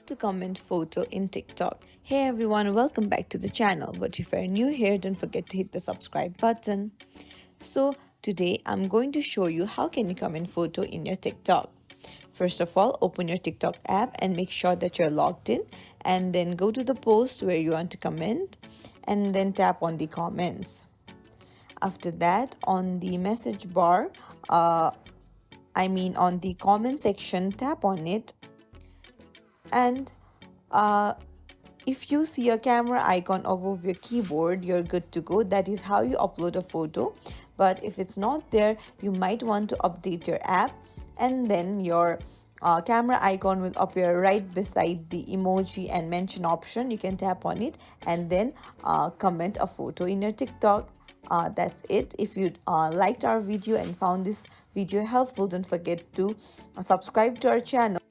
to comment photo in TikTok. Hey everyone, welcome back to the channel. But if you're new here, don't forget to hit the subscribe button. So today I'm going to show you how can you comment photo in your TikTok. First of all, open your TikTok app and make sure that you're logged in, and then go to the post where you want to comment and then tap on the comments. After that, on the message bar, on the comment section, tap on it, and if you see a camera icon above your keyboard, you're good to go. That is how you upload a photo. But if it's not there, you might want to update your app, and then your camera icon will appear right beside the emoji and mention option. You can tap on it and then comment a photo in your TikTok. That's it. If you liked our video and found this video helpful, don't forget to subscribe to our channel.